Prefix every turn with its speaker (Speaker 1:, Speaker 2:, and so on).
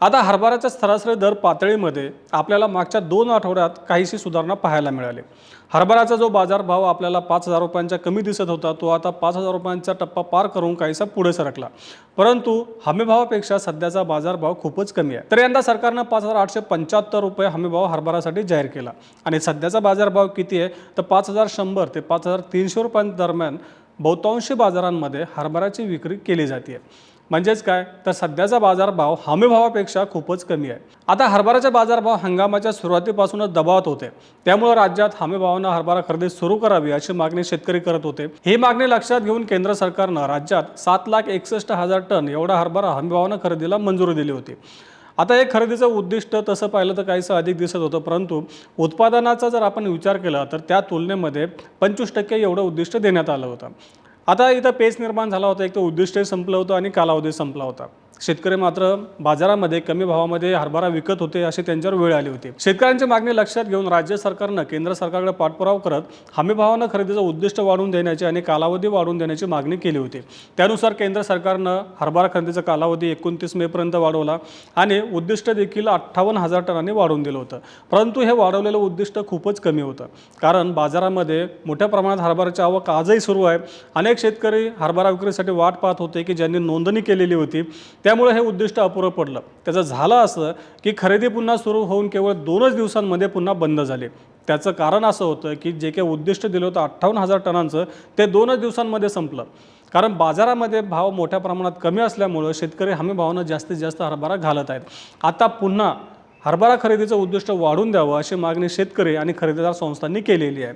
Speaker 1: आता हरभऱ्याच्या सरासरी दर पातळीमध्ये आपल्याला मागच्या 2 आठवड्यात काहीशी सुधारणा पाहायला मिळाली। हरभऱ्याचा जो बाजारभाव आपल्याला 5,000 रुपयांच्या कमी दिसत होता तो आता 5,000 रुपयांचा टप्पा पार करून काहीसा पुढे सरकला। परंतु हमीभावापेक्षा सध्याचा बाजारभाव खूपच कमी आहे। तर यंदा सरकारने 5,875 रुपये हमीभाव हरभऱ्यासाठी जाहीर केला आणि सध्याचा बाजारभाव किती आहे तर 5,100 ते 5,300 रुपयांदरम्यान बहुतांश बाजारांमध्ये हरभऱ्याची विक्री केली जाते। म्हणजेच काय तर सध्याचा बाजारभाव हमीभावापेक्षा खूपच कमी आहे। आता हरभऱ्याचे बाजारभाव हंगामाच्या सुरुवातीपासूनच दबावात होते, त्यामुळे राज्यात हमीभावाने हरभरा खरेदी सुरू करावी अशी मागणी शेतकरी करत होते। ही मागणी लक्षात घेऊन केंद्र सरकारने राज्यात 7,61,000 टन एवढा हरभरा हमीभावाने खरेदीला मंजुरी दिली होती। आता हे खरेदीचं उद्दिष्ट तसं पाहिलं तर काहीसं अधिक दिसत होतं, परंतु उत्पादनाचा जर आपण विचार केला तर त्या तुलनेमध्ये 25% एवढं उद्दिष्ट देण्यात आलं होतं। आता इथं पेच निर्माण झाला होता, एक तर उद्दिष्टही संपलं होतं आणि कालावधी संपला होता। शेतकरी मात्र बाजारामध्ये कमी भावामध्ये हरभरा विकत होते अशी त्यांच्यावर वेळ आली होती। शेतकऱ्यांची मागणी लक्षात घेऊन राज्य सरकारने केंद्र सरकारकडे पाठपुरावा करत हमीभावाने खरेदीचं उद्दिष्ट वाढवून देण्याची आणि कालावधी वाढवून देण्याची मागणी केली होती। त्यानुसार केंद्र सरकारने हरभरा खरेदीचा कालावधी 29 मे पर्यंत वाढवला आणि उद्दिष्ट देखील 58,000 टनांनी वाढवून दिलं होतं। परंतु हे वाढवलेलं उद्दिष्ट खूपच कमी होतं, कारण बाजारामध्ये मोठ्या प्रमाणात हरभऱ्याची आवक आजही सुरू आहे। अनेक शेतकरी हरभरा विक्रीसाठी वाट पाहत होते की ज्यांनी नोंदणी केलेली होती, त्यामुळे हे उद्दिष्ट अपुरं पडलं। त्याचं झालं असं की खरेदी पुन्हा सुरू होऊन केवळ 2च दिवसांमध्ये पुन्हा बंद झाली। त्याचं कारण असं होतं की जे काही उद्दिष्ट दिलं होतं 58,000 टनांचं ते 2च दिवसांमध्ये संपलं, कारण बाजारामध्ये भाव मोठ्या प्रमाणात कमी असल्यामुळे शेतकरी हमी भावाने जास्तीत जास्त हरभरा घालत आहेत। आता पुन्हा हरभरा खरेदीचं उद्दिष्ट वाढवून द्यावं अशी मागणी शेतकरी आणि खरेदीदार संस्थांनी केलेली आहे।